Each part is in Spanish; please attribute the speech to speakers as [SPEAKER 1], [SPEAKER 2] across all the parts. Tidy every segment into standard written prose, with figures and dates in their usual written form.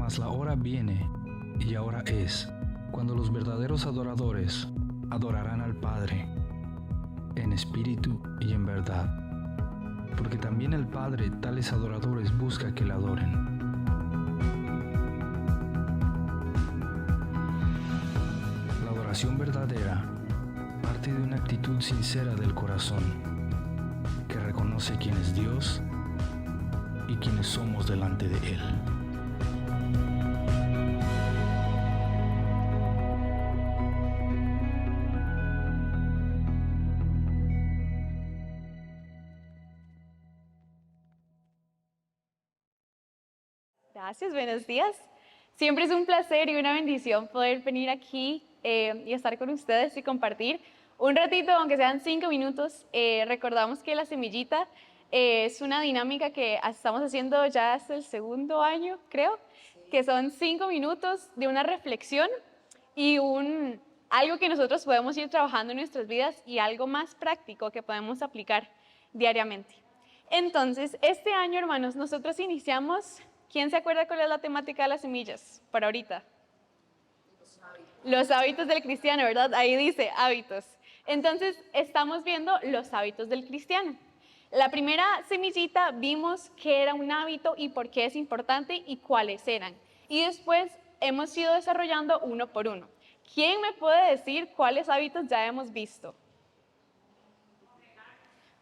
[SPEAKER 1] Mas la hora viene, y ahora es, cuando los verdaderos adoradores adorarán al Padre, en espíritu y en verdad, porque también el Padre tales adoradores busca que le adoren. La adoración verdadera parte de una actitud sincera del corazón, que reconoce quién es Dios y quiénes somos delante de Él.
[SPEAKER 2] Gracias, buenos días. Siempre es un placer y una bendición poder venir aquí y estar con ustedes y compartir un ratito, aunque sean 5 minutos. Recordamos que la semillita es una dinámica que estamos haciendo ya hasta el segundo año, creo, que son 5 minutos de una reflexión y algo que nosotros podemos ir trabajando en nuestras vidas y algo más práctico que podemos aplicar diariamente. Entonces, este año, hermanos, nosotros iniciamos. ¿Quién se acuerda cuál es la temática de las semillas para ahorita? Los hábitos del cristiano, ¿verdad? Ahí dice hábitos. Entonces, estamos viendo los hábitos del cristiano. La primera semillita vimos qué era un hábito y por qué es importante y cuáles eran. Y después hemos ido desarrollando uno por uno. ¿Quién me puede decir cuáles hábitos ya hemos visto?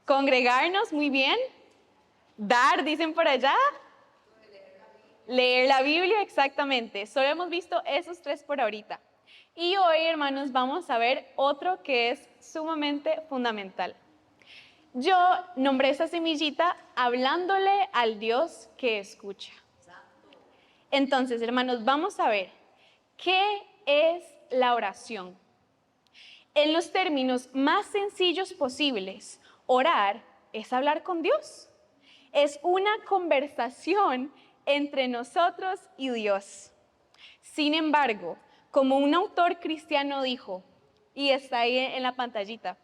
[SPEAKER 2] Congregarnos, muy bien. Dar, dicen por allá. Leer la Biblia, exactamente. Solo hemos visto esos 3 por ahorita. Y hoy, hermanos, vamos a ver otro que es sumamente fundamental. Yo nombré esta semillita hablándole al Dios que escucha. Entonces, hermanos, vamos a ver qué es la oración. En los términos más sencillos posibles, orar es hablar con Dios. Es una conversación entre nosotros y Dios. Sin embargo, como un autor cristiano dijo, y está ahí en la pantallita,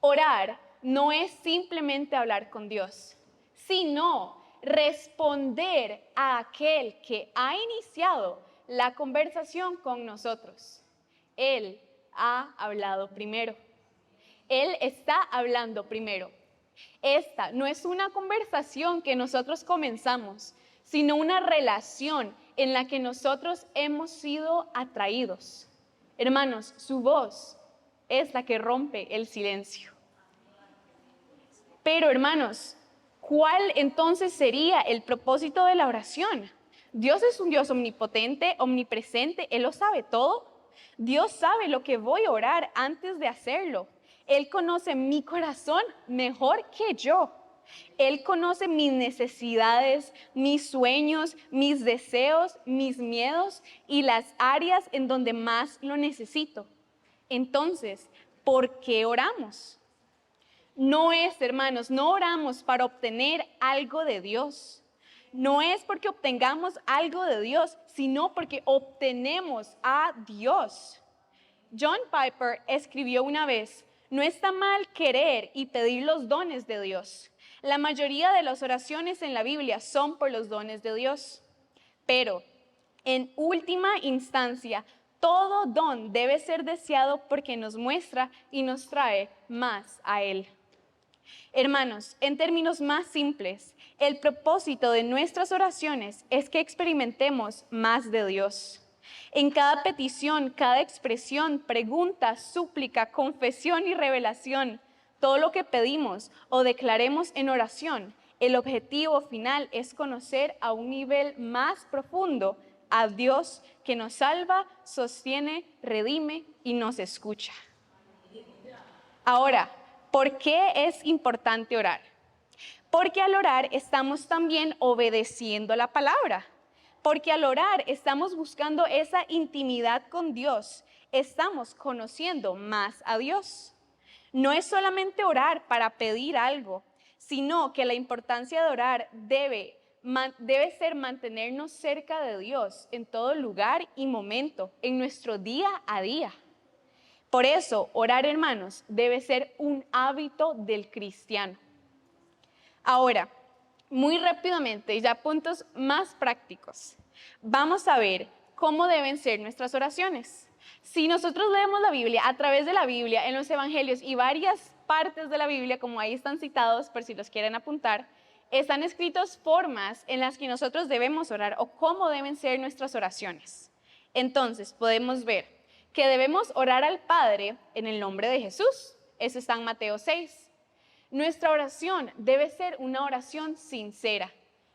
[SPEAKER 2] orar no es simplemente hablar con Dios, sino responder a aquel que ha iniciado la conversación con nosotros. Él ha hablado primero. Él está hablando primero. Esta no es una conversación que nosotros comenzamos, sino una relación en la que nosotros hemos sido atraídos. Hermanos, su voz es la que rompe el silencio. Pero, hermanos, ¿cuál entonces sería el propósito de la oración? Dios es un Dios omnipotente, omnipresente, Él lo sabe todo. Dios sabe lo que voy a orar antes de hacerlo. Él conoce mi corazón mejor que yo. Él conoce mis necesidades, mis sueños, mis deseos, mis miedos y las áreas en donde más lo necesito. Entonces, ¿por qué oramos? No es, hermanos, no oramos para obtener algo de Dios. No es porque obtengamos algo de Dios, sino porque obtenemos a Dios. John Piper escribió una vez: no está mal querer y pedir los dones de Dios. La mayoría de las oraciones en la Biblia son por los dones de Dios. Pero, en última instancia, todo don debe ser deseado porque nos muestra y nos trae más a Él. Hermanos, en términos más simples, el propósito de nuestras oraciones es que experimentemos más de Dios. En cada petición, cada expresión, pregunta, súplica, confesión y revelación, todo lo que pedimos o declaremos en oración, el objetivo final es conocer a un nivel más profundo a Dios que nos salva, sostiene, redime y nos escucha. Ahora, ¿por qué es importante orar? Porque al orar estamos también obedeciendo la palabra. Porque al orar estamos buscando esa intimidad con Dios. Estamos conociendo más a Dios. No es solamente orar para pedir algo, sino que la importancia de orar debe ser mantenernos cerca de Dios en todo lugar y momento, en nuestro día a día. Por eso, orar, hermanos, debe ser un hábito del cristiano. Ahora, muy rápidamente, ya puntos más prácticos. vamos a ver cómo deben ser nuestras oraciones. Si nosotros leemos la Biblia, a través de la Biblia, en los evangelios y varias partes de la Biblia, como ahí están citados, por si los quieren apuntar, están escritas formas en las que nosotros debemos orar o cómo deben ser nuestras oraciones. Entonces, podemos ver que debemos orar al Padre en el nombre de Jesús. Eso está en Mateo 6. Nuestra oración debe ser una oración sincera.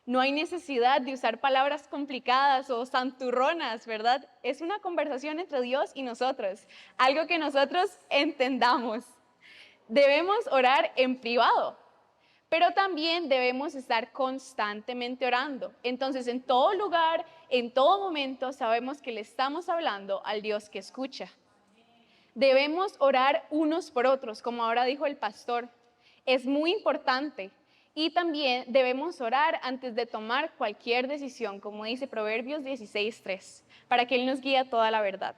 [SPEAKER 2] No hay necesidad de usar palabras complicadas o santurronas, ¿verdad? Es una conversación entre Dios y nosotros, algo que nosotros entendamos. Debemos orar en privado, pero también debemos estar constantemente orando. Entonces, en todo lugar, en todo momento, sabemos que le estamos hablando al Dios que escucha. Debemos orar unos por otros, como ahora dijo el pastor. Es muy importante. Y también debemos orar antes de tomar cualquier decisión, como dice Proverbios 16:3, para que Él nos guíe a toda la verdad.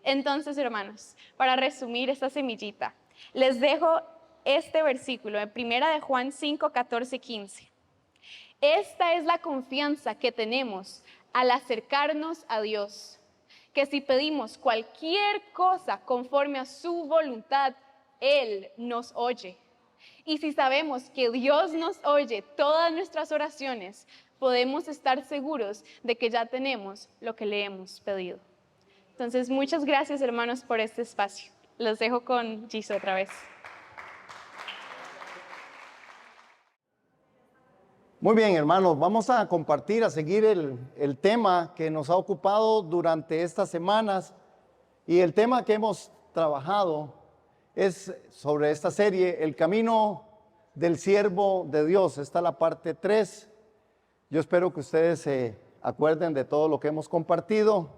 [SPEAKER 2] Entonces, hermanos, para resumir esta semillita, les dejo este versículo en 1 de Juan 5, 14, 15. Esta es la confianza que tenemos al acercarnos a Dios, que si pedimos cualquier cosa conforme a su voluntad, Él nos oye. Y si sabemos que Dios nos oye todas nuestras oraciones, podemos estar seguros de que ya tenemos lo que le hemos pedido. Entonces, muchas gracias, hermanos, por este espacio. Los dejo con Giso otra vez.
[SPEAKER 3] Muy bien, hermanos, vamos a compartir, a seguir el tema que nos ha ocupado durante estas semanas. Y el tema que hemos trabajado es sobre esta serie, el camino del siervo de Dios. Esta es la parte 3. Yo espero que ustedes se acuerden de todo lo que hemos compartido.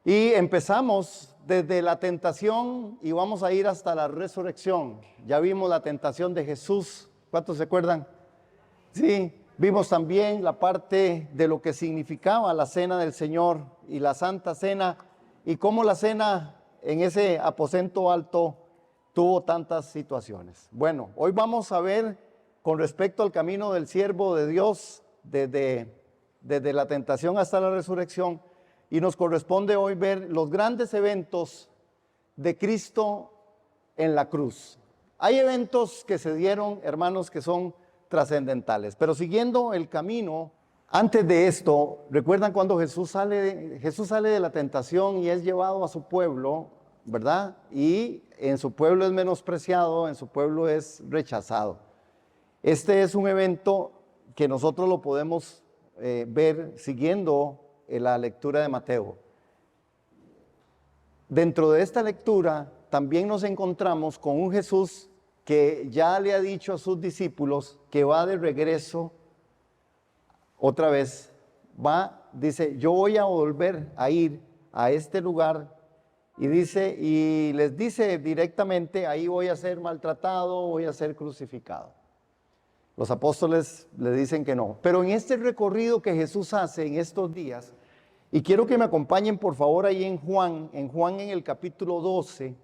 [SPEAKER 3] Y empezamos desde la tentación y vamos a ir hasta la resurrección. Ya vimos la tentación de Jesús. ¿Cuántos se acuerdan? Sí, vimos también la parte de lo que significaba la cena del Señor y la Santa Cena y cómo la cena en ese aposento alto tuvo tantas situaciones. Bueno, hoy vamos a ver con respecto al camino del siervo de Dios desde la tentación hasta la resurrección, y nos corresponde hoy ver los grandes eventos de Cristo en la cruz. Hay eventos que se dieron, hermanos, que son trascendentales, pero siguiendo el camino, antes de esto, ¿recuerdan cuando Jesús sale de la tentación y es llevado a su pueblo, verdad? Y en su pueblo es menospreciado, en su pueblo es rechazado. Este es un evento que nosotros lo podemos ver siguiendo la lectura de Mateo. Dentro de esta lectura también nos encontramos con un Jesús que ya le ha dicho a sus discípulos que va de regreso otra vez. Dice, yo voy a volver a ir a este lugar, y les dice directamente, ahí voy a ser maltratado, voy a ser crucificado. Los apóstoles le dicen que no. Pero en este recorrido que Jesús hace en estos días, y quiero que me acompañen por favor ahí en Juan en el capítulo 12,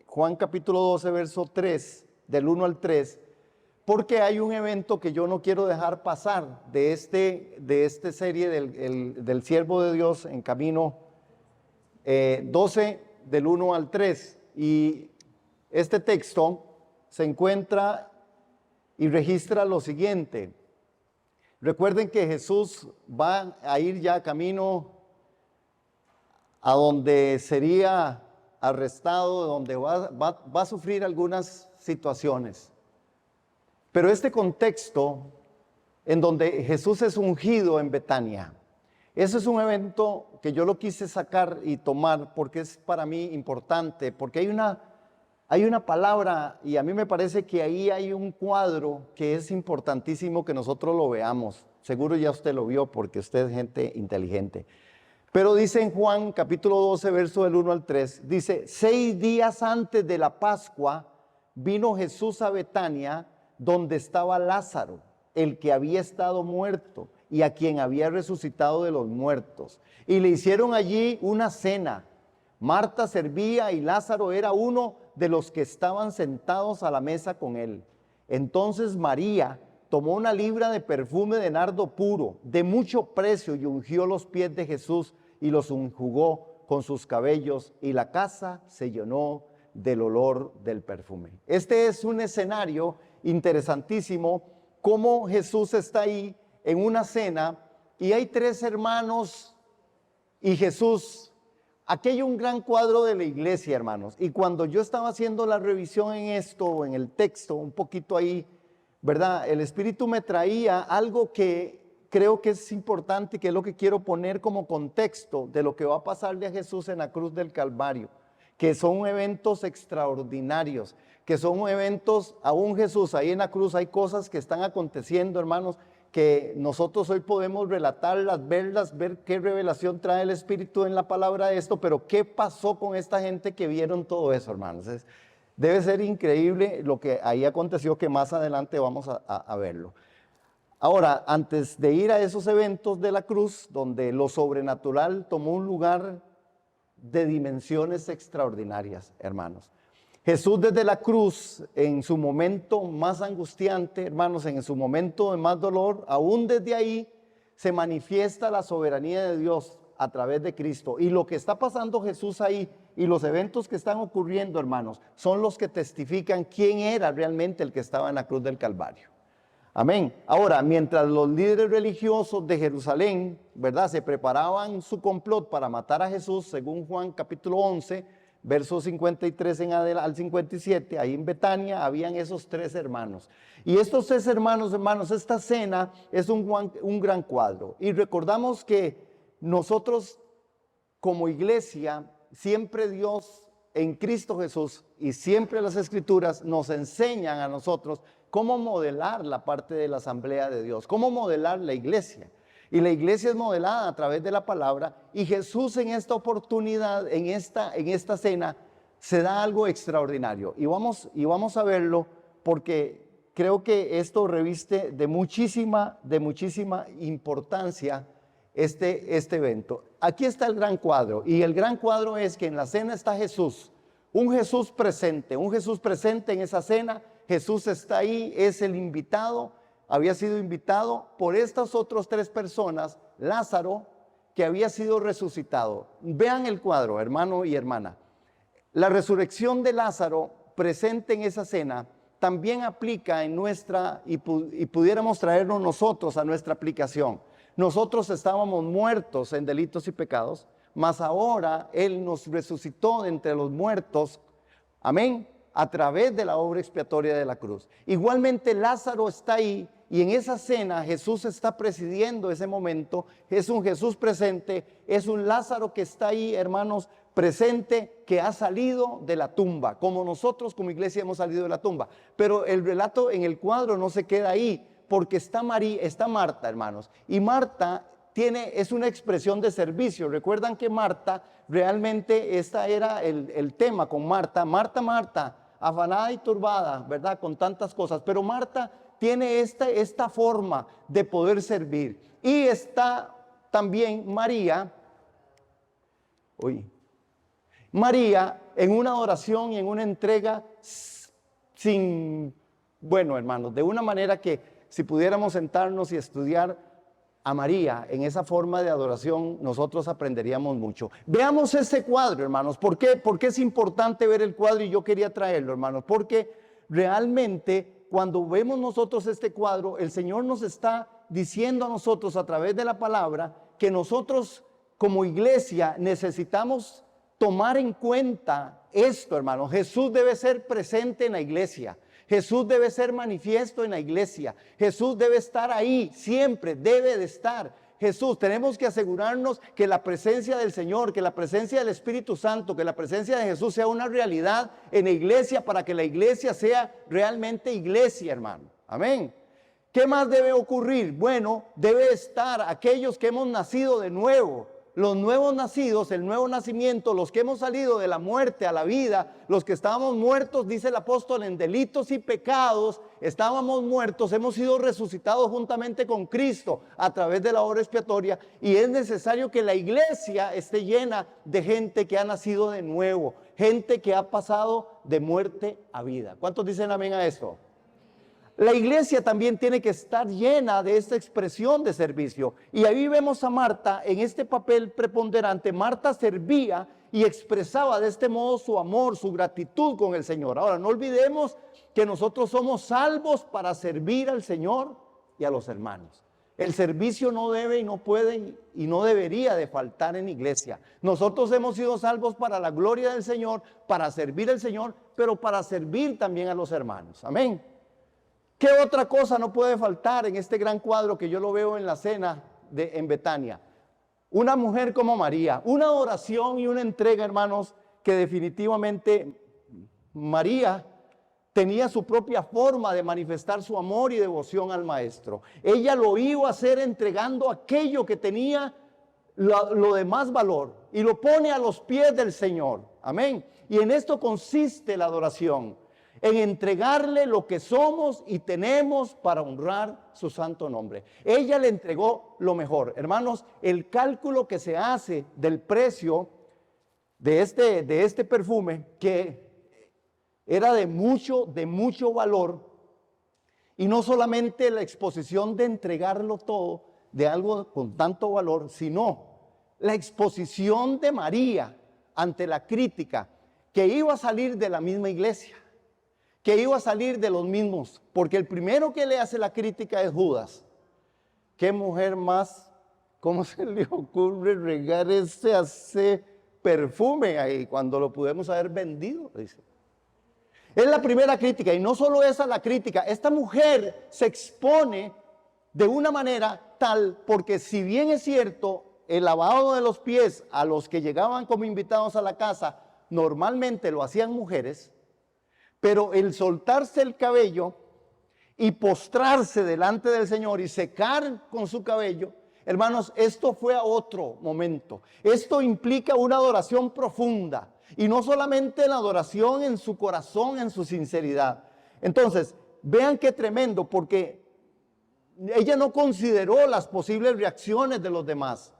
[SPEAKER 3] Juan capítulo 12, verso 3, del 1 al 3, porque hay un evento que yo no quiero dejar pasar de esta serie del siervo de Dios en camino 12 del 1 al 3. Y este texto se encuentra y registra lo siguiente. Recuerden que Jesús va a ir ya camino a donde sería arrestado, donde va a sufrir algunas situaciones. Pero este contexto en donde Jesús es ungido en Betania, ese es un evento que yo lo quise sacar y tomar porque es para mí importante, porque hay una palabra, y a mí me parece que ahí hay un cuadro que es importantísimo que nosotros lo veamos. Seguro ya usted lo vio porque usted es gente inteligente. Pero dice en Juan capítulo 12, verso del 1 al 3, dice, 6 días antes de la Pascua vino Jesús a Betania, donde estaba Lázaro, el que había estado muerto y a quien había resucitado de los muertos. Y le hicieron allí una cena. Marta servía y Lázaro era uno de los que estaban sentados a la mesa con él. Entonces María, tomó una libra de perfume de nardo puro, de mucho precio, y ungió los pies de Jesús y los enjugó con sus cabellos, y la casa se llenó del olor del perfume. Este es un escenario interesantísimo, cómo Jesús está ahí en una cena y hay 3 hermanos y Jesús. Aquí hay un gran cuadro de la iglesia, hermanos, y cuando yo estaba haciendo la revisión en esto, en el texto, un poquito ahí, ¿verdad? El Espíritu me traía algo que creo que es importante, que es lo que quiero poner como contexto de lo que va a pasarle a Jesús en la cruz del Calvario, que son eventos extraordinarios, que son eventos, aún Jesús ahí en la cruz hay cosas que están aconteciendo, hermanos, que nosotros hoy podemos relatarlas, verlas, ver qué revelación trae el Espíritu en la palabra de esto, pero qué pasó con esta gente que vieron todo eso, hermanos. Debe ser increíble lo que ahí aconteció, que más adelante vamos a verlo. Ahora, antes de ir a esos eventos de la cruz, donde lo sobrenatural tomó un lugar de dimensiones extraordinarias, hermanos. Jesús desde la cruz, en su momento más angustiante, hermanos, en su momento de más dolor, aún desde ahí se manifiesta la soberanía de Dios a través de Cristo. Y lo que está pasando Jesús ahí y los eventos que están ocurriendo, hermanos, son los que testifican quién era realmente el que estaba en la cruz del Calvario. Amén. Ahora, mientras los líderes religiosos de Jerusalén, ¿verdad?, se preparaban su complot para matar a Jesús, según Juan capítulo 11, versos 53 al 57, ahí en Betania habían esos 3 hermanos. Y estos 3 hermanos, esta cena es un gran cuadro. Y recordamos que nosotros como iglesia, siempre Dios en Cristo Jesús y siempre las Escrituras nos enseñan a nosotros cómo modelar la parte de la asamblea de Dios, cómo modelar la iglesia. Y la iglesia es modelada a través de la palabra, y Jesús en esta oportunidad, en esta cena, se da algo extraordinario. Y vamos a verlo, porque creo que esto reviste de muchísima importancia este evento. Aquí está el gran cuadro, y el gran cuadro es que en la cena está Jesús, un Jesús presente en esa cena. Jesús está ahí, es el invitado. Había sido invitado por estas otras 3 personas, Lázaro, que había sido resucitado. Vean el cuadro, hermano y hermana. La resurrección de Lázaro, presente en esa cena, también aplica en nuestra, y pudiéramos traerlo nosotros a nuestra aplicación. Nosotros estábamos muertos en delitos y pecados, mas ahora Él nos resucitó de entre los muertos, amén, a través de la obra expiatoria de la cruz. Igualmente Lázaro está ahí, y en esa cena Jesús está presidiendo ese momento. Es un Jesús presente, es un Lázaro que está ahí, hermanos, presente, que ha salido de la tumba, como nosotros como iglesia hemos salido de la tumba. Pero el relato en el cuadro no se queda ahí, porque está Marta, hermanos, y Marta es una expresión de servicio. Recuerdan que Marta, realmente esta era el tema con Marta, afanada y turbada, ¿verdad?, con tantas cosas, pero Marta tiene esta forma de poder servir. Y está también María en una adoración y en una entrega bueno, hermanos, de una manera que si pudiéramos sentarnos y estudiar a María en esa forma de adoración, nosotros aprenderíamos mucho. Veamos este cuadro, hermanos. ¿Por qué es importante ver el cuadro? Y yo quería traerlo, hermanos, porque realmente cuando vemos nosotros este cuadro, el Señor nos está diciendo a nosotros a través de la palabra que nosotros como iglesia necesitamos tomar en cuenta esto, hermanos. Jesús debe ser presente en la iglesia. Jesús debe ser manifiesto en la iglesia. Jesús debe estar ahí, siempre debe de estar. Jesús, tenemos que asegurarnos que la presencia del Señor, que la presencia del Espíritu Santo, que la presencia de Jesús sea una realidad en la iglesia, para que la iglesia sea realmente iglesia, hermano. Amén. ¿Qué más debe ocurrir? Bueno, debe estar aquellos que hemos nacido de nuevo. Los nuevos nacidos, el nuevo nacimiento, los que hemos salido de la muerte a la vida, los que estábamos muertos, dice el apóstol, en delitos y pecados, estábamos muertos, hemos sido resucitados juntamente con Cristo a través de la obra expiatoria, y es necesario que la iglesia esté llena de gente que ha nacido de nuevo, gente que ha pasado de muerte a vida. ¿Cuántos dicen amén a esto? la iglesia también tiene que estar llena de esta expresión de servicio. Y ahí vemos a Marta en este papel preponderante. Marta servía y expresaba de este modo su amor, su gratitud con el Señor. Ahora, no olvidemos que nosotros somos salvos para servir al Señor y a los hermanos. El servicio no debe y no puede y no debería de faltar en iglesia. Nosotros hemos sido salvos para la gloria del Señor, para servir al Señor, pero para servir también a los hermanos. Amén. ¿Qué otra cosa no puede faltar en este gran cuadro que yo lo veo en la cena en Betania? Una mujer como María, una oración y una entrega, hermanos, que definitivamente María tenía su propia forma de manifestar su amor y devoción al Maestro. Ella lo iba a hacer entregando aquello que tenía lo de más valor y lo pone a los pies del Señor. Amén. Y en esto consiste la adoración, en entregarle lo que somos y tenemos para honrar su santo nombre. Ella le entregó lo mejor. Hermanos, el cálculo que se hace del precio de este perfume, que era de mucho valor, y no solamente la exposición de entregarlo todo, de algo con tanto valor, sino la exposición de María ante la crítica, que iba a salir de la misma iglesia, que iba a salir de los mismos, porque el primero que le hace la crítica es Judas. ¿Qué mujer más? ¿Cómo se le ocurre regar ese perfume ahí cuando lo pudimos haber vendido? Dice. Es la primera crítica, y no solo esa la crítica. Esta mujer se expone de una manera tal, porque si bien es cierto, el lavado de los pies a los que llegaban como invitados a la casa, normalmente lo hacían mujeres, pero el soltarse el cabello y postrarse delante del Señor y secar con su cabello, hermanos, esto fue a otro momento. Esto implica una adoración profunda. Y no solamente la adoración en su corazón, en su sinceridad. Entonces, vean qué tremendo, porque ella no consideró las posibles reacciones de los demás.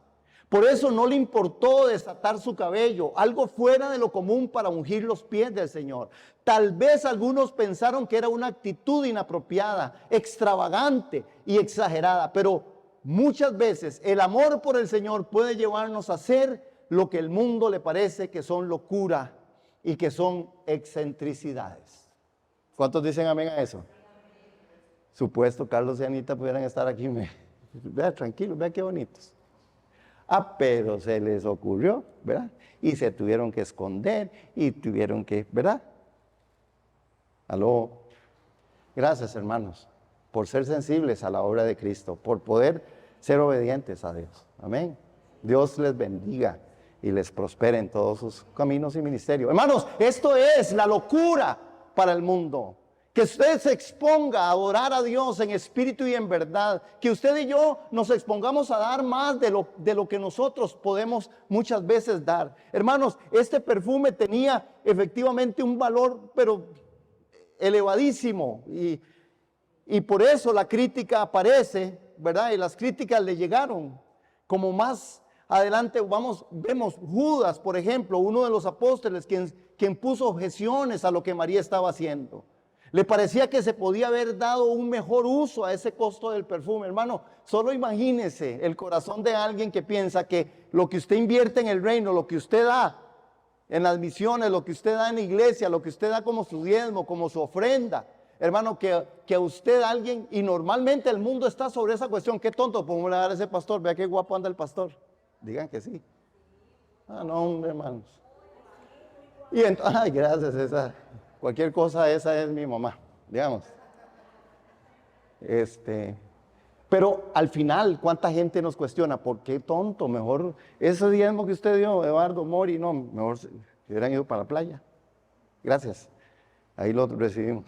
[SPEAKER 3] Por eso no le importó desatar su cabello, algo fuera de lo común para ungir los pies del Señor. Tal vez algunos pensaron que era una actitud inapropiada, extravagante y exagerada, pero muchas veces el amor por el Señor puede llevarnos a hacer lo que el mundo le parece que son locura y que son excentricidades. ¿Cuántos dicen amén a eso? Supuesto, Carlos y Anita pudieran estar aquí. Vea, tranquilos, vea qué bonitos. Pero se les ocurrió, ¿verdad? Y se tuvieron que esconder y tuvieron que, ¿verdad? Aló. Gracias, hermanos, por ser sensibles a la obra de Cristo, por poder ser obedientes a Dios. Amén. Dios les bendiga y les prospere en todos sus caminos y ministerios. Hermanos, esto es la locura para el mundo. Que usted se exponga a adorar a Dios en espíritu y en verdad. Que usted y yo nos expongamos a dar más de lo que nosotros podemos muchas veces dar. Hermanos, este perfume tenía efectivamente un valor, pero elevadísimo. Y por eso la crítica aparece, ¿verdad? Y las críticas le llegaron como más adelante. Vemos Judas, por ejemplo, uno de los apóstoles, quien puso objeciones a lo que María estaba haciendo. Le parecía que se podía haber dado un mejor uso a ese costo del perfume. Hermano, solo imagínese el corazón de alguien que piensa que lo que usted invierte en el reino, lo que usted da en las misiones, lo que usted da en la iglesia, lo que usted da como su diezmo, como su ofrenda, hermano, que a usted alguien, y normalmente el mundo está sobre esa cuestión. Qué tonto, ¿cómo le dar a ese pastor? Vea qué guapo anda el pastor. Digan que sí. No, hermanos. Y entonces, ay, gracias, cualquier cosa esa es mi mamá, digamos. Pero al final, ¿cuánta gente nos cuestiona? ¿Por qué tonto? Mejor ese diezmo que usted dio, Eduardo Mori, no, mejor se hubieran ido para la playa. Gracias, ahí lo recibimos.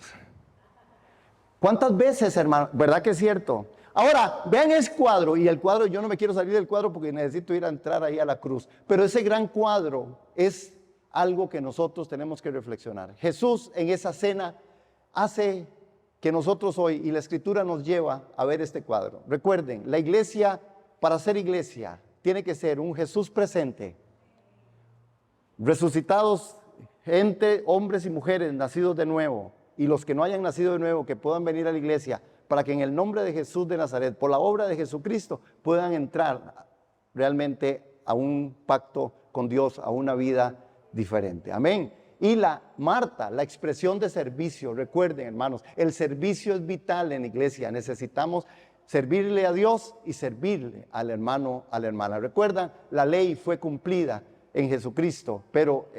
[SPEAKER 3] ¿Cuántas veces, hermano? ¿Verdad que es cierto? Ahora, vean ese cuadro, y el cuadro, yo no me quiero salir del cuadro porque necesito ir a entrar ahí a la cruz, pero ese gran cuadro es algo que nosotros tenemos que reflexionar. Jesús en esa cena hace que nosotros hoy, y la Escritura nos lleva a ver este cuadro. Recuerden, la iglesia, para ser iglesia, tiene que ser un Jesús presente, resucitados, gente, hombres y mujeres nacidos de nuevo, y los que no hayan nacido de nuevo, que puedan venir a la iglesia, para que en el nombre de Jesús de Nazaret, por la obra de Jesucristo, puedan entrar realmente a un pacto con Dios, a una vida diferente. Amén. Y Marta, la expresión de servicio. Recuerden, hermanos, el servicio es vital en la iglesia. Necesitamos servirle a Dios y servirle al hermano, a la hermana. Recuerdan, la ley fue cumplida en Jesucristo, pero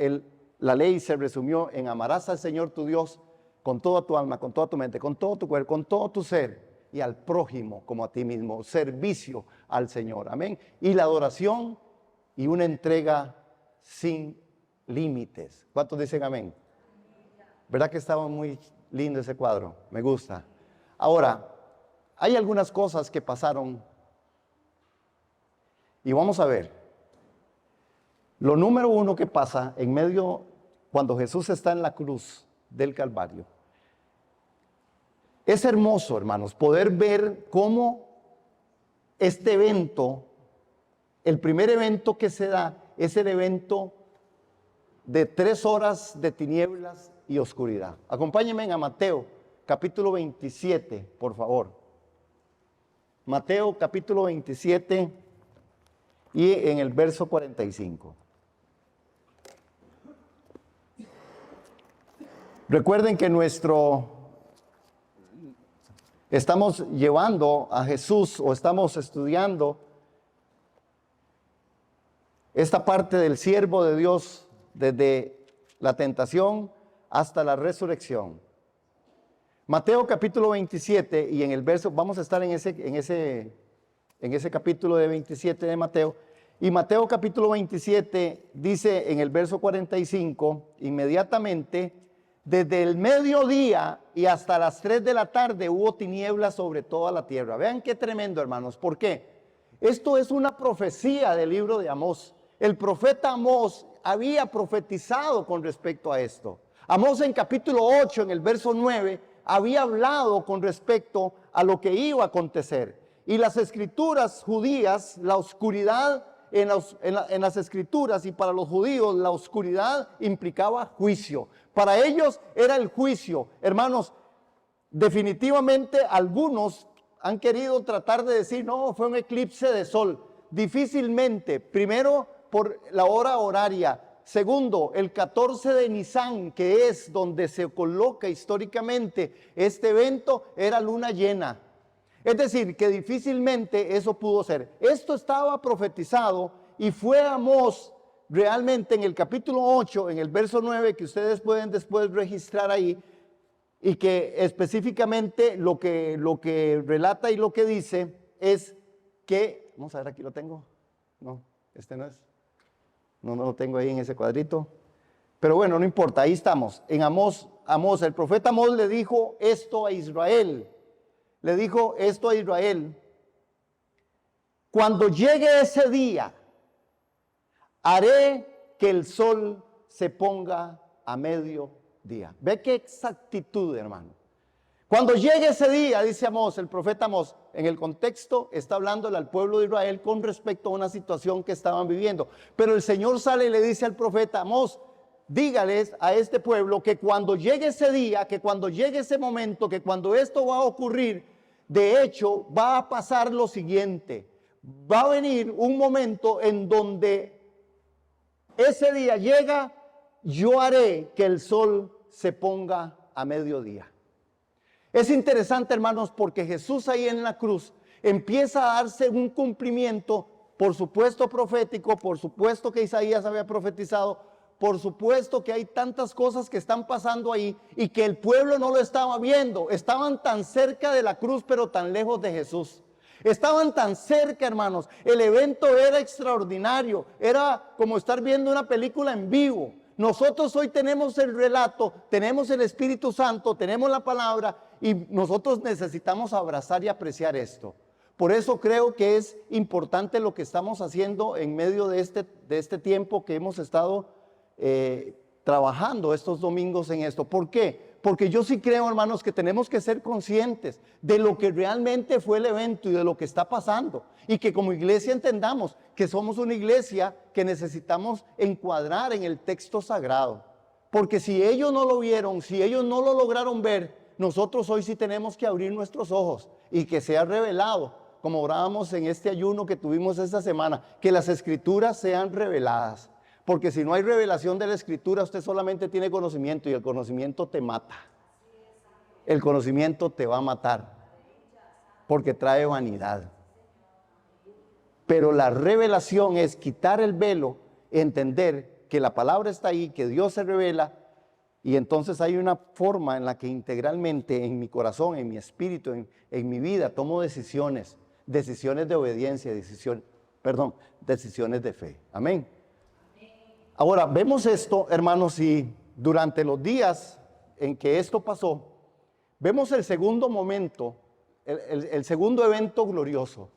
[SPEAKER 3] la ley se resumió en amarás al Señor tu Dios con toda tu alma, con toda tu mente, con todo tu cuerpo, con todo tu ser, y al prójimo como a ti mismo. Servicio al Señor. Amén. Y la adoración y una entrega sin límites. ¿Cuántos dicen amén? ¿Verdad que estaba muy lindo ese cuadro? Me gusta. Ahora, hay algunas cosas que pasaron y vamos a ver. Lo número uno que pasa en medio, cuando Jesús está en la cruz del Calvario. Es hermoso, hermanos, poder ver cómo este evento, el primer evento que se da, es el evento de 3 horas de tinieblas y oscuridad. Acompáñenme a Mateo, capítulo 27, por favor. Mateo, capítulo 27 y en el verso 45. Recuerden que estamos llevando a Jesús o estamos estudiando esta parte del siervo de Dios desde la tentación hasta la resurrección. Mateo capítulo 27 y en el verso, vamos a estar en ese capítulo de 27 de Mateo. Y Mateo capítulo 27 dice en el verso 45, inmediatamente, desde el mediodía y hasta las 3 de la tarde hubo tinieblas sobre toda la tierra. Vean qué tremendo, hermanos. ¿Por qué? Esto es una profecía del libro de Amós. El profeta Amós había profetizado con respecto a esto. Amós en capítulo 8, en el verso 9, había hablado con respecto a lo que iba a acontecer. Y las escrituras judías, la oscuridad en las escrituras y para los judíos, la oscuridad implicaba juicio. Para ellos era el juicio. Hermanos, definitivamente algunos han querido tratar de decir, no, fue un eclipse de sol. Difícilmente, primero por la hora horaria. Segundo, el 14 de Nisan, que es donde se coloca históricamente este evento, era luna llena. Es decir, que difícilmente eso pudo ser. Esto estaba profetizado y fue Amós realmente en el capítulo 8, en el verso 9, que ustedes pueden después registrar ahí, y que específicamente lo que relata y lo que dice es que, vamos a ver, aquí lo tengo. No, este no es. No lo tengo ahí en ese cuadrito. Pero bueno, no importa, ahí estamos. En Amós, el profeta Amós le dijo esto a Israel. Le dijo esto a Israel. Cuando llegue ese día, haré que el sol se ponga a mediodía. Ve qué exactitud, hermano. Cuando llegue ese día, dice Amós, el profeta Amós, en el contexto está hablándole al pueblo de Israel con respecto a una situación que estaban viviendo. Pero el Señor sale y le dice al profeta Amós, dígales a este pueblo que cuando llegue ese día, que cuando llegue ese momento, que cuando esto va a ocurrir, de hecho va a pasar lo siguiente. Va a venir un momento en donde ese día llega, yo haré que el sol se ponga a mediodía. Es interesante, hermanos, porque Jesús ahí en la cruz empieza a darse un cumplimiento, por supuesto profético, por supuesto que Isaías había profetizado, por supuesto que hay tantas cosas que están pasando ahí y que el pueblo no lo estaba viendo. Estaban tan cerca de la cruz, pero tan lejos de Jesús. Estaban tan cerca, hermanos. El evento era extraordinario. Era como estar viendo una película en vivo. Nosotros hoy tenemos el relato, tenemos el Espíritu Santo, tenemos la palabra y nosotros necesitamos abrazar y apreciar esto. Por eso creo que es importante lo que estamos haciendo en medio de este tiempo que hemos estado trabajando estos domingos en esto. ¿Por qué? Porque yo sí creo, hermanos, que tenemos que ser conscientes de lo que realmente fue el evento y de lo que está pasando. Y que como iglesia entendamos que somos una iglesia que necesitamos encuadrar en el texto sagrado. Porque si ellos no lo vieron, si ellos no lo lograron ver, nosotros hoy sí tenemos que abrir nuestros ojos y que sea revelado, como orábamos en este ayuno que tuvimos esta semana, que las escrituras sean reveladas. Porque si no hay revelación de la escritura, usted solamente tiene conocimiento y el conocimiento te mata. El conocimiento te va a matar porque trae vanidad. Pero la revelación es quitar el velo, entender que la palabra está ahí, que Dios se revela, y entonces hay una forma en la que integralmente en mi corazón, en mi espíritu, en mi vida, tomo decisiones de obediencia, decisiones de fe. Amén. Ahora, vemos esto, hermanos, y durante los días en que esto pasó, vemos el segundo momento, el segundo evento glorioso.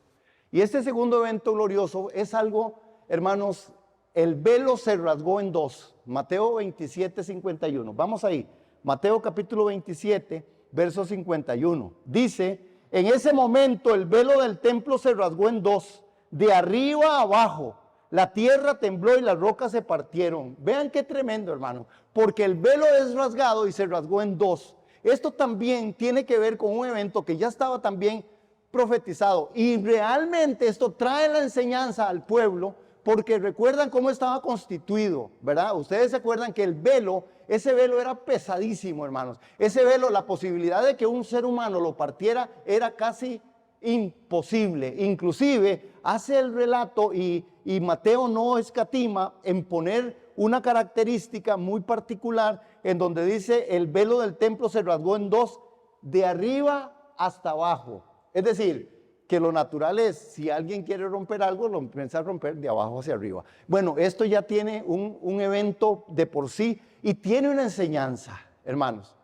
[SPEAKER 3] Y este segundo evento glorioso es algo, hermanos, el velo se rasgó en dos. Mateo 27, 51. Vamos ahí. Mateo capítulo 27, verso 51. Dice, en ese momento el velo del templo se rasgó en dos, de arriba a abajo. La tierra tembló y las rocas se partieron. Vean qué tremendo, hermano. Porque el velo es rasgado y se rasgó en dos. Esto también tiene que ver con un evento que ya estaba también profetizado. Y realmente esto trae la enseñanza al pueblo, porque recuerdan cómo estaba constituido, ¿verdad? Ustedes se acuerdan que el velo, ese velo era pesadísimo, hermanos. Ese velo, la posibilidad de que un ser humano lo partiera era casi imposible. Inclusive hace el relato y Mateo no escatima en poner una característica muy particular en donde dice el velo del templo se rasgó en dos, de arriba hasta abajo. Es decir, que lo natural es, si alguien quiere romper algo, lo empieza a romper de abajo hacia arriba. Bueno, esto ya tiene un evento de por sí y tiene una enseñanza, hermanos.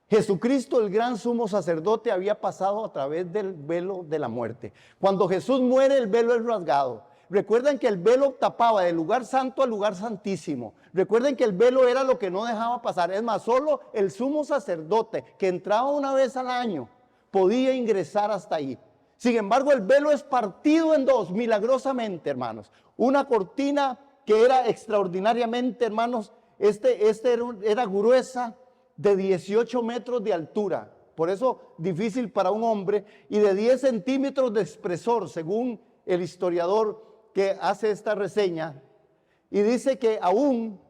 [SPEAKER 3] Jesucristo, el gran sumo sacerdote, había pasado a través del velo de la muerte. Cuando Jesús muere, el velo es rasgado. Recuerden que el velo tapaba del lugar santo al lugar santísimo. Recuerden que el velo era lo que no dejaba pasar. Es más, solo el sumo sacerdote, que entraba una vez al año, podía ingresar hasta ahí. Sin embargo, el velo es partido en dos, milagrosamente, hermanos. Una cortina que era extraordinariamente, hermanos, era gruesa, de 18 metros de altura. Por eso difícil para un hombre, y de 10 centímetros de espesor, según el historiador que hace esta reseña. Y dice que aún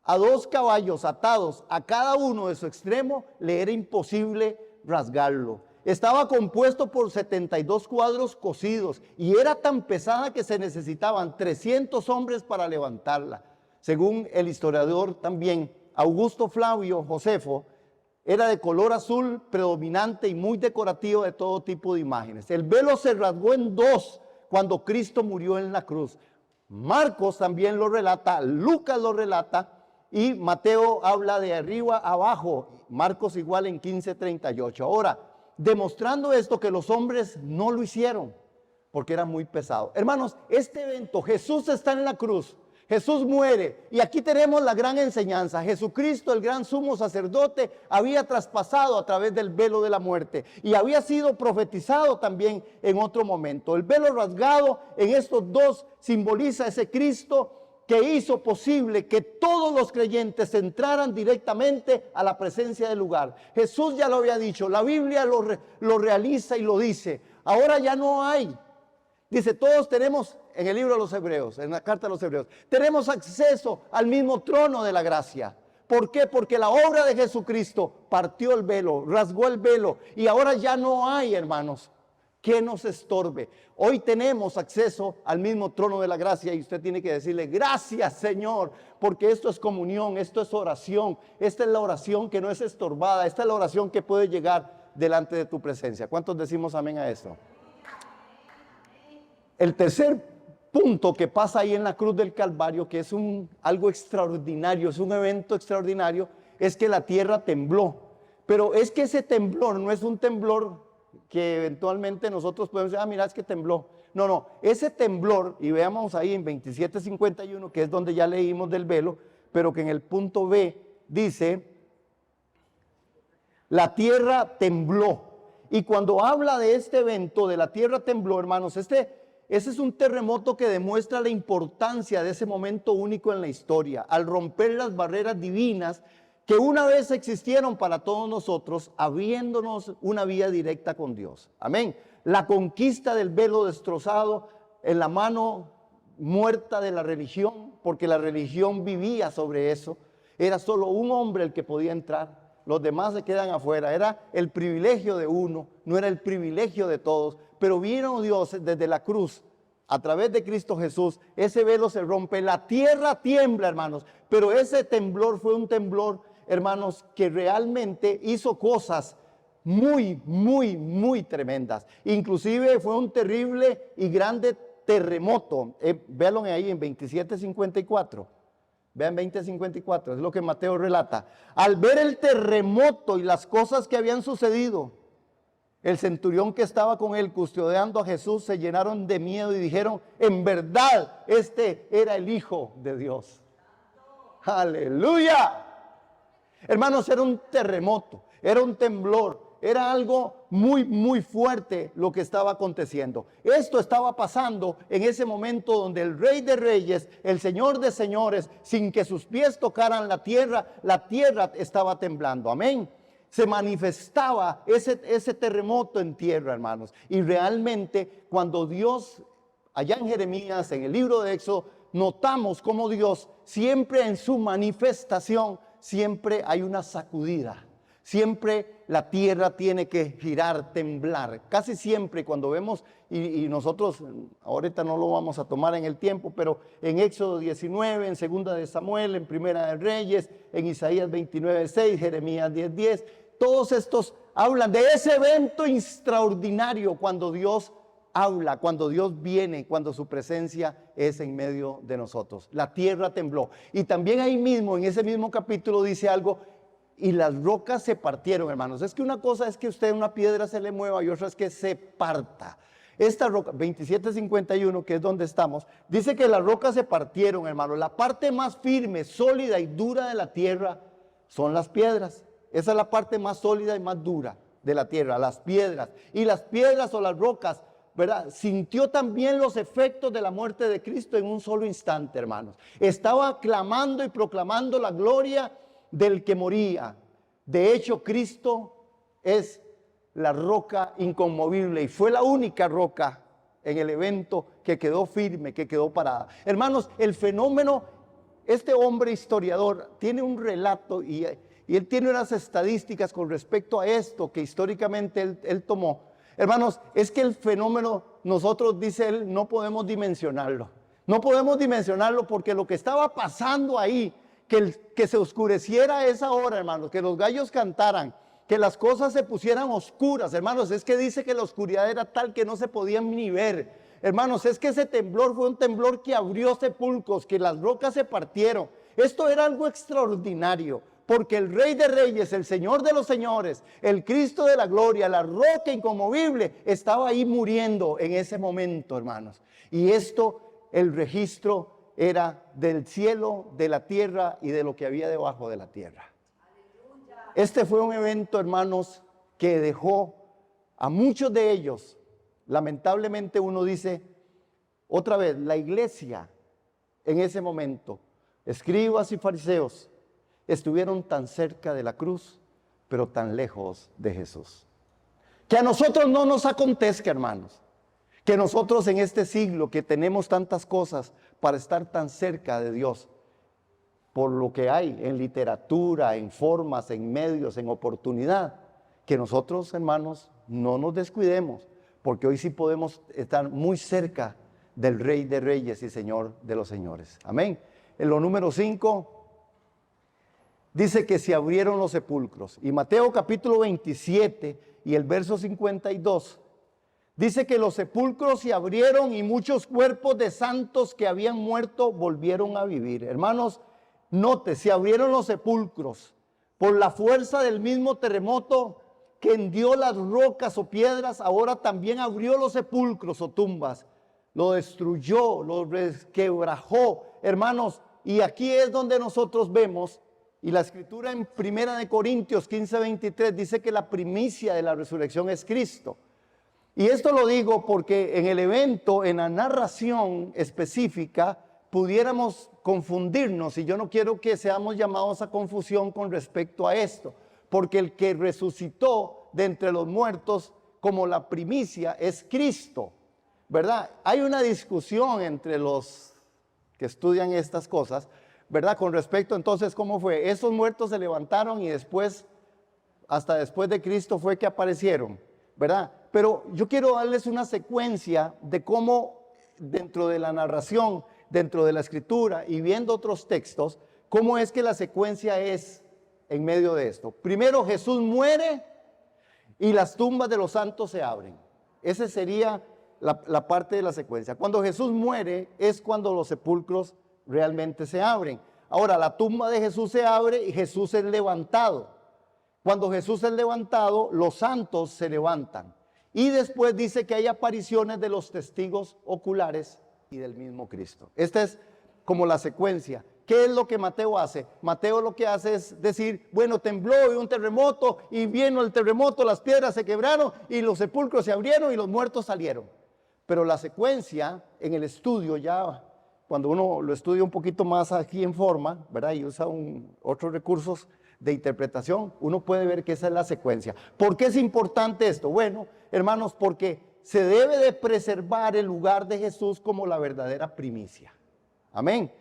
[SPEAKER 3] a 2 caballos atados a cada uno de su extremo, le era imposible rasgarlo. Estaba compuesto por 72 cuadros cosidos y era tan pesada que se necesitaban 300 hombres para levantarla. Según el historiador también, Augusto Flavio Josefo, era de color azul predominante y muy decorativo de todo tipo de imágenes. El velo se rasgó en dos cuando Cristo murió en la cruz. Marcos también lo relata, Lucas lo relata y Mateo habla de arriba a abajo. Marcos igual en 15:38. Ahora, demostrando esto que los hombres no lo hicieron porque era muy pesado. Hermanos, este evento, Jesús está en la cruz, Jesús muere y aquí tenemos la gran enseñanza. Jesucristo, el gran sumo sacerdote, había traspasado a través del velo de la muerte y había sido profetizado también en otro momento. El velo rasgado en estos dos simboliza ese Cristo que hizo posible que todos los creyentes entraran directamente a la presencia del lugar. Jesús ya lo había dicho, la Biblia lo realiza y lo dice. Ahora ya no hay. Dice, todos tenemos, en el libro de los Hebreos, en la carta de los Hebreos, tenemos acceso al mismo trono de la gracia. ¿Por qué? Porque la obra de Jesucristo partió el velo, rasgó el velo y ahora ya no hay, hermanos, que nos estorbe. Hoy tenemos acceso al mismo trono de la gracia y usted tiene que decirle, gracias Señor, porque esto es comunión, esto es oración, esta es la oración que no es estorbada, esta es la oración que puede llegar delante de tu presencia. ¿Cuántos decimos amén a esto? El tercer punto que pasa ahí en la cruz del Calvario, que es algo extraordinario, es un evento extraordinario, es que la tierra tembló. Pero es que ese temblor no es un temblor que eventualmente nosotros podemos decir, mira, es que tembló. No, ese temblor, y veamos ahí en 27:51, que es donde ya leímos del velo, pero que en el punto B dice, la tierra tembló. Y cuando habla de este evento, de la tierra tembló, hermanos, ese es un terremoto que demuestra la importancia de ese momento único en la historia, al romper las barreras divinas que una vez existieron para todos nosotros, abriéndonos una vía directa con Dios. Amén. La conquista del velo destrozado en la mano muerta de la religión, porque la religión vivía sobre eso. Era solo un hombre el que podía entrar. Los demás se quedan afuera. Era el privilegio de uno, no era el privilegio de todos. Pero vino Dios desde la cruz, a través de Cristo Jesús. Ese velo se rompe, la tierra tiembla, hermanos. Pero ese temblor fue un temblor, hermanos, que realmente hizo cosas muy, muy, muy tremendas. Inclusive fue un terrible y grande terremoto. Véanlo ahí en 27:54. Vean 20:54, es lo que Mateo relata. Al ver el terremoto y las cosas que habían sucedido, el centurión que estaba con él custodiando a Jesús se llenaron de miedo y dijeron, en verdad, este era el Hijo de Dios. ¡Aleluya! Hermanos, era un terremoto, era un temblor, era algo muy, muy fuerte lo que estaba aconteciendo. Esto estaba pasando en ese momento donde el Rey de Reyes, el Señor de Señores, sin que sus pies tocaran la tierra estaba temblando. Amén. Se manifestaba ese terremoto en tierra, hermanos. Y realmente cuando Dios, allá en Jeremías, en el libro de Éxodo, notamos cómo Dios siempre en su manifestación, siempre hay una sacudida. Siempre la tierra tiene que girar, temblar. Casi siempre cuando vemos, y nosotros ahorita no lo vamos a tomar en el tiempo, pero en Éxodo 19, en Segunda de Samuel, en Primera de Reyes, en Isaías 29:6, Jeremías 10:10, todos estos hablan de ese evento extraordinario cuando Dios habla, cuando Dios viene, cuando su presencia es en medio de nosotros. La tierra tembló. Y también ahí mismo, en ese mismo capítulo dice algo, y las rocas se partieron, hermanos. Es que una cosa es que usted una piedra se le mueva y otra es que se parta. Esta roca, 27:51, que es donde estamos, dice que las rocas se partieron, hermanos. La parte más firme, sólida y dura de la tierra son las piedras. Esa es la parte más sólida y más dura de la tierra, las piedras. Y las piedras o las rocas, ¿verdad? Sintió también los efectos de la muerte de Cristo en un solo instante, hermanos. Estaba clamando y proclamando la gloria del que moría. De hecho, Cristo es la roca inconmovible y fue la única roca en el evento que quedó firme, que quedó parada. Hermanos, el fenómeno, este hombre historiador tiene un relato y él tiene unas estadísticas con respecto a esto que históricamente él tomó. Hermanos, es que el fenómeno, nosotros, dice él, no podemos dimensionarlo. No podemos dimensionarlo porque lo que estaba pasando ahí, que se oscureciera a esa hora, hermanos, que los gallos cantaran, que las cosas se pusieran oscuras, hermanos, es que dice que la oscuridad era tal que no se podían ni ver. Hermanos, es que ese temblor fue un temblor que abrió sepulcros, que las rocas se partieron. Esto era algo extraordinario, porque el Rey de Reyes, el Señor de los Señores, el Cristo de la Gloria, la roca inconmovible, estaba ahí muriendo en ese momento, hermanos. Y esto, el registro era del cielo, de la tierra y de lo que había debajo de la tierra. Este fue un evento, hermanos, que dejó a muchos de ellos, lamentablemente uno dice, otra vez, la iglesia en ese momento, escribas y fariseos, estuvieron tan cerca de la cruz, pero tan lejos de Jesús. Que a nosotros no nos acontezca, hermanos, que nosotros en este siglo que tenemos tantas cosas para estar tan cerca de Dios, por lo que hay en literatura, en formas, en medios, en oportunidad, que nosotros, hermanos, no nos descuidemos, porque hoy sí podemos estar muy cerca del Rey de Reyes y Señor de los Señores. Amén. En lo número 5 dice que se abrieron los sepulcros. Y Mateo capítulo 27 y el verso 52 dice que los sepulcros se abrieron y muchos cuerpos de santos que habían muerto volvieron a vivir. Hermanos, note, se abrieron los sepulcros por la fuerza del mismo terremoto que hendió las rocas o piedras, ahora también abrió los sepulcros o tumbas, lo destruyó, lo resquebrajó, hermanos. Y aquí es donde nosotros vemos, y la escritura en 1 Corintios 15:23 dice que la primicia de la resurrección es Cristo. Y esto lo digo porque en el evento, en la narración específica, pudiéramos confundirnos, y yo no quiero que seamos llamados a confusión con respecto a esto, porque el que resucitó de entre los muertos como la primicia es Cristo, ¿verdad? Hay una discusión entre los que estudian estas cosas, ¿verdad? Con respecto entonces, ¿cómo fue? Esos muertos se levantaron y después, hasta después de Cristo fue que aparecieron, ¿verdad? Pero yo quiero darles una secuencia de cómo dentro de la narración, dentro de la escritura y viendo otros textos, cómo es que la secuencia es en medio de esto. Primero Jesús muere y las tumbas de los santos se abren. Esa sería la parte de la secuencia. Cuando Jesús muere es cuando los sepulcros realmente se abren. Ahora, la tumba de Jesús se abre y Jesús es levantado. Cuando Jesús es levantado, los santos se levantan. Y después dice que hay apariciones de los testigos oculares y del mismo Cristo. Esta es como la secuencia. ¿Qué es lo que Mateo hace? Mateo lo que hace es decir, bueno, tembló y un terremoto, y vino el terremoto, las piedras se quebraron y los sepulcros se abrieron y los muertos salieron. Pero la secuencia en el estudio, ya cuando uno lo estudia un poquito más aquí en forma, ¿verdad? Y usa otros recursos de interpretación, uno puede ver que esa es la secuencia. ¿Por qué es importante esto? Bueno, hermanos, porque se debe de preservar el lugar de Jesús como la verdadera primicia. Amén.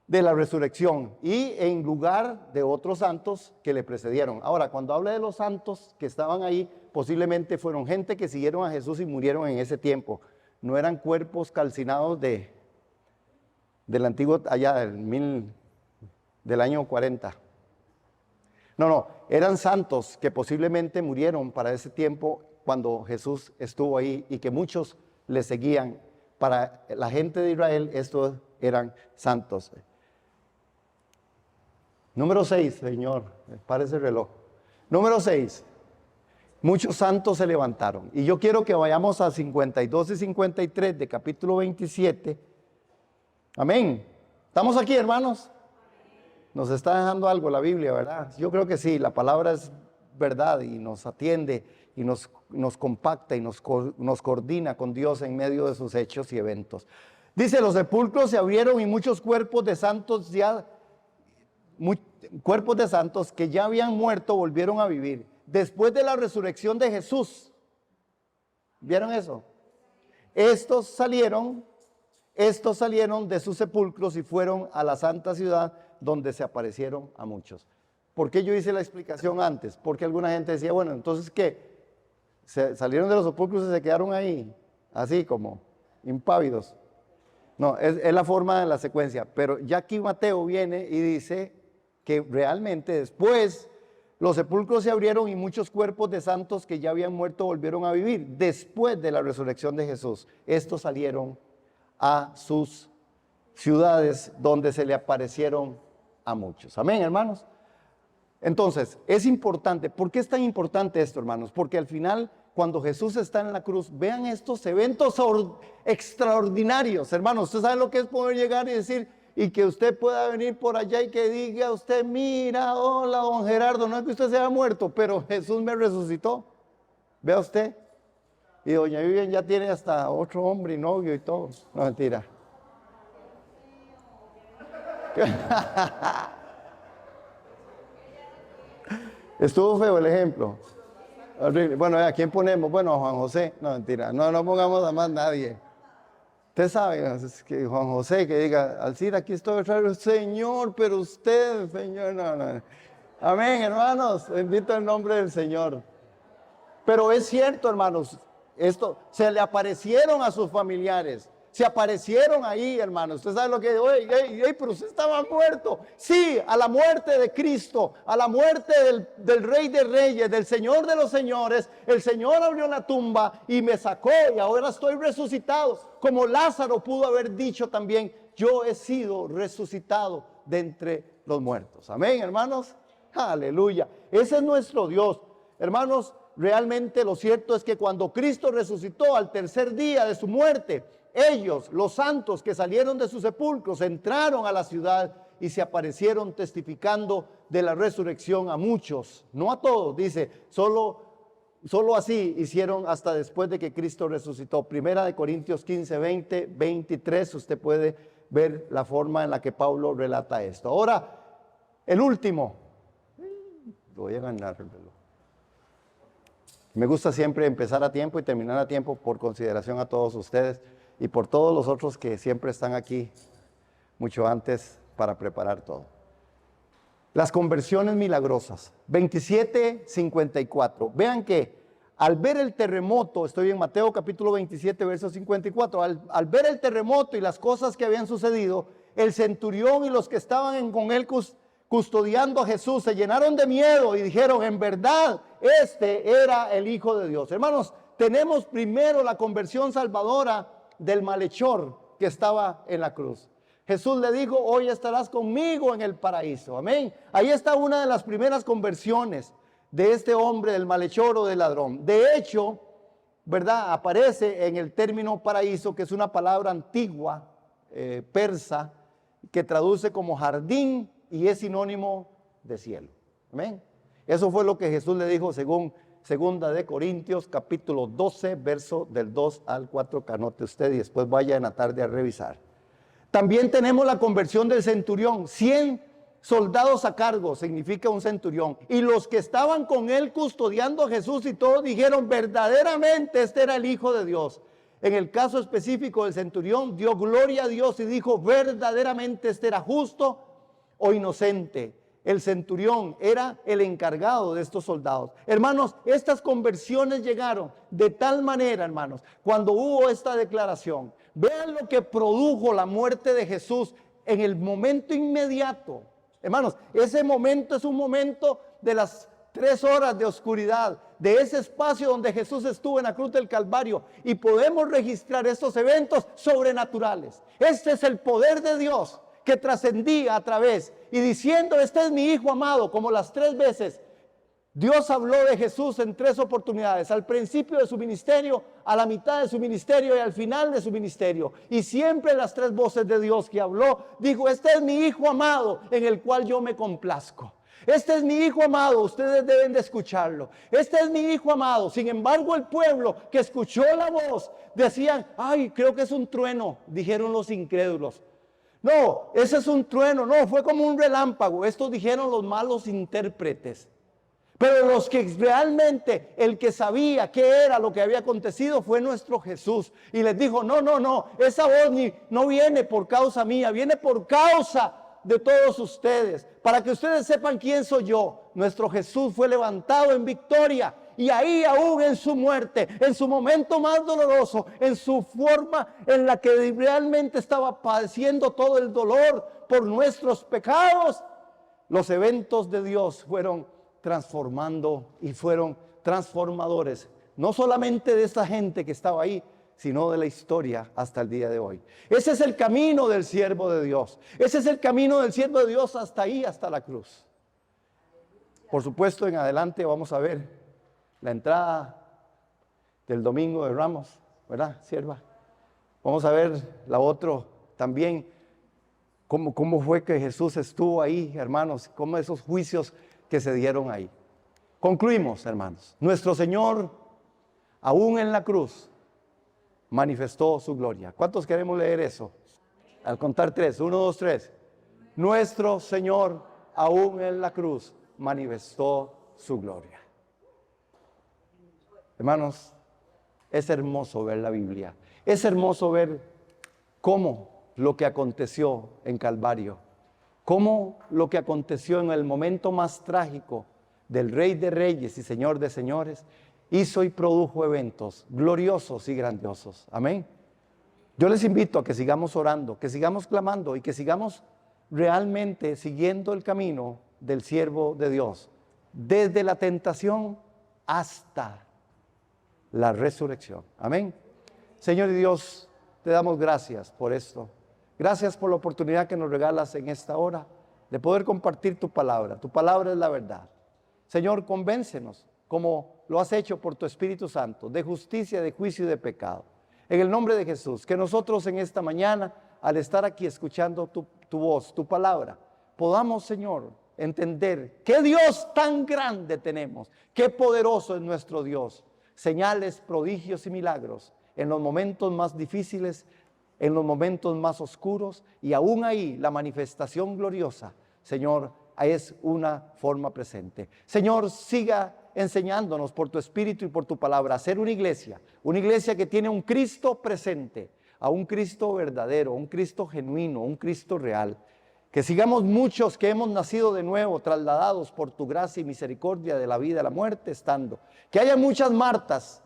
[SPEAKER 3] De la resurrección y en lugar de otros santos que le precedieron. Ahora, cuando habla de los santos que estaban ahí, posiblemente fueron gente que siguieron a Jesús y murieron en ese tiempo. No eran cuerpos calcinados del antiguo, allá del año 40. No, eran santos que posiblemente murieron para ese tiempo cuando Jesús estuvo ahí y que muchos le seguían. Para la gente de Israel estos eran santos. Número 6, Señor, parece el reloj. Número 6, muchos santos se levantaron. Y yo quiero que vayamos a 52 y 53 de capítulo 27. Amén. ¿Estamos aquí, hermanos? Nos está dejando algo la Biblia, ¿verdad? Yo creo que sí, la palabra es verdad y nos atiende y nos compacta y nos coordina con Dios en medio de sus hechos y eventos. Dice, los sepulcros se abrieron y muchos cuerpos de santos que ya habían muerto volvieron a vivir. Después de la resurrección de Jesús, ¿vieron eso? Estos salieron de sus sepulcros y fueron a la santa ciudad donde se aparecieron a muchos. ¿Por qué yo hice la explicación antes? Porque alguna gente decía, bueno, entonces ¿qué? Salieron de los sepulcros y se quedaron ahí, así como impávidos. No, es la forma de la secuencia. Pero ya aquí Mateo viene y dice que realmente después los sepulcros se abrieron y muchos cuerpos de santos que ya habían muerto volvieron a vivir. Después de la resurrección de Jesús, estos salieron a sus ciudades donde se le aparecieron a muchos. Amén, hermanos. Entonces, es importante. ¿Por qué es tan importante esto, hermanos? Porque al final, cuando Jesús está en la cruz, vean estos eventos extraordinarios, hermanos. Usted sabe lo que es poder llegar y decir, y que usted pueda venir por allá y que diga usted, mira, hola, don Gerardo, no es que usted se haya muerto, pero Jesús me resucitó. Vea usted. Y doña Vivian ya tiene hasta otro hombre y novio y todo. No, mentira. Estuvo feo el ejemplo. Bueno, ¿a quién ponemos? Bueno, a Juan José. No, mentira. No pongamos a más nadie. Usted sabe, es que Juan José que diga, Alcira, aquí estoy otra vez. Señor, pero usted, Señor, no. Amén, hermanos. Bendito el nombre del Señor. Pero es cierto, hermanos. Esto, se le aparecieron a sus familiares. Se aparecieron ahí, hermanos. Usted sabe lo que, oye, pero usted estaba muerto. Sí, a la muerte de Cristo, a la muerte del Rey de Reyes, del Señor de los Señores, el Señor abrió la tumba y me sacó y ahora estoy resucitado. Como Lázaro pudo haber dicho también, yo he sido resucitado de entre los muertos. Amén, hermanos. Aleluya. Ese es nuestro Dios. Hermanos, realmente lo cierto es que cuando Cristo resucitó al tercer día de su muerte, ellos, los santos que salieron de sus sepulcros, entraron a la ciudad y se aparecieron testificando de la resurrección a muchos, no a todos, dice, solo Solo así hicieron hasta después de que Cristo resucitó. Primera de Corintios 15, 20, 23, usted puede ver la forma en la que Pablo relata esto. Ahora, el último. Lo voy a ganar el reloj. Me gusta siempre empezar a tiempo y terminar a tiempo por consideración a todos ustedes y por todos los otros que siempre están aquí mucho antes para preparar todo. Las conversiones milagrosas. 27:54. Vean que al ver el terremoto, estoy en Mateo capítulo 27, verso 54, al ver el terremoto y las cosas que habían sucedido, el centurión y los que estaban con él custodiando a Jesús se llenaron de miedo y dijeron, en verdad, este era el Hijo de Dios. Hermanos, tenemos primero la conversión salvadora del malhechor que estaba en la cruz. Jesús le dijo, hoy estarás conmigo en el paraíso. Amén. Ahí está una de las primeras conversiones de este hombre, del malhechor o del ladrón. De hecho, ¿verdad? Aparece en el término paraíso, que es una palabra antigua, persa, que traduce como jardín y es sinónimo de cielo. Amén. Eso fue lo que Jesús le dijo según Segunda de Corintios, capítulo 12, verso del 2 al 4. Anote usted y después vaya en la tarde a revisar. También tenemos la conversión del centurión. 100 soldados a cargo significa un centurión. Y los que estaban con él custodiando a Jesús y todos dijeron, verdaderamente este era el Hijo de Dios. En el caso específico del centurión, dio gloria a Dios y dijo, verdaderamente este era justo o inocente. El centurión era el encargado de estos soldados. Hermanos, estas conversiones llegaron de tal manera, hermanos, cuando hubo esta declaración. Vean lo que produjo la muerte de Jesús en el momento inmediato. Hermanos, ese momento es un momento de las 3 horas de oscuridad, de ese espacio donde Jesús estuvo en la cruz del Calvario, y podemos registrar estos eventos sobrenaturales. Este es el poder de Dios que trascendía a través y diciendo, este es mi Hijo amado, como las 3 veces. Dios habló de Jesús en 3 oportunidades, al principio de su ministerio, a la mitad de su ministerio y al final de su ministerio. Y siempre las 3 voces de Dios que habló, dijo, este es mi Hijo amado en el cual yo me complazco. Este es mi Hijo amado, ustedes deben de escucharlo. Este es mi Hijo amado. Sin embargo, el pueblo que escuchó la voz, decían, ay, creo que es un trueno, dijeron los incrédulos. No, ese es un trueno, no, fue como un relámpago. Esto dijeron los malos intérpretes. Pero los que realmente, el que sabía qué era lo que había acontecido fue nuestro Jesús. Y les dijo, no, esa voz no viene por causa mía, viene por causa de todos ustedes. Para que ustedes sepan quién soy yo. Nuestro Jesús fue levantado en victoria. Y ahí aún en su muerte, en su momento más doloroso, en su forma en la que realmente estaba padeciendo todo el dolor por nuestros pecados, los eventos de Dios fueron transformando y fueron transformadores, no solamente de esa gente que estaba ahí, sino de la historia hasta el día de hoy. Ese es el camino del siervo de Dios. Ese es el camino del siervo de Dios hasta ahí, hasta la cruz. Por supuesto, en adelante vamos a ver la entrada del domingo de Ramos, ¿verdad, sierva? Vamos a ver la otra también, cómo fue que Jesús estuvo ahí, hermanos, cómo esos juicios que se dieron ahí. Concluimos, hermanos. Nuestro Señor, aún en la cruz, manifestó su gloria. ¿Cuántos queremos leer eso? Al contar 3, 1, 2, 3. Nuestro Señor, aún en la cruz, manifestó su gloria. Hermanos, es hermoso ver la Biblia. Es hermoso ver cómo lo que aconteció en Calvario, cómo lo que aconteció en el momento más trágico del Rey de Reyes y Señor de Señores, hizo y produjo eventos gloriosos y grandiosos. Amén. Yo les invito a que sigamos orando, que sigamos clamando y que sigamos realmente siguiendo el camino del siervo de Dios, desde la tentación hasta la resurrección. Amén. Señor y Dios, te damos gracias por esto. Gracias por la oportunidad que nos regalas en esta hora de poder compartir tu palabra. Tu palabra es la verdad. Señor, convéncenos, como lo has hecho por tu Espíritu Santo, de justicia, de juicio y de pecado. En el nombre de Jesús, que nosotros en esta mañana, al estar aquí escuchando tu voz, tu palabra, podamos, Señor, entender qué Dios tan grande tenemos, qué poderoso es nuestro Dios. Señales, prodigios y milagros en los momentos más difíciles, en los momentos más oscuros, y aún ahí la manifestación gloriosa, Señor, es una forma presente. Señor, siga enseñándonos por tu Espíritu y por tu palabra a ser una iglesia que tiene un Cristo presente, a un Cristo verdadero, un Cristo genuino, un Cristo real. Que sigamos muchos que hemos nacido de nuevo, trasladados por tu gracia y misericordia de la vida a la muerte estando. Que haya muchas Martas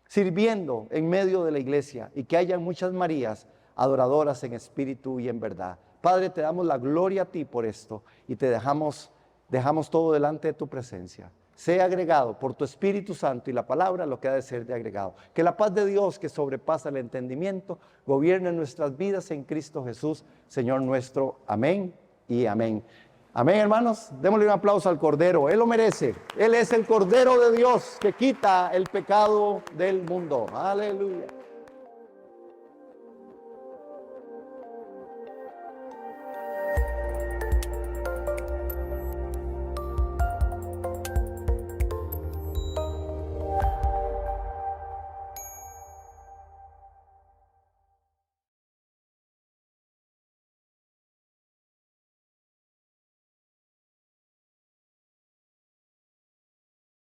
[SPEAKER 3] sirviendo en medio de la iglesia, y que haya muchas Marías adoradoras en espíritu y en verdad. Padre, te damos la gloria a ti por esto, y te dejamos todo delante de tu presencia. Sea agregado por tu Espíritu Santo y la palabra lo que ha de ser de agregado. Que la paz de Dios, que sobrepasa el entendimiento, gobierne nuestras vidas en Cristo Jesús, Señor nuestro. Amén y amén. Amén, hermanos. Démosle un aplauso al Cordero. Él lo merece. Él es el Cordero de Dios que quita el pecado del mundo. Aleluya.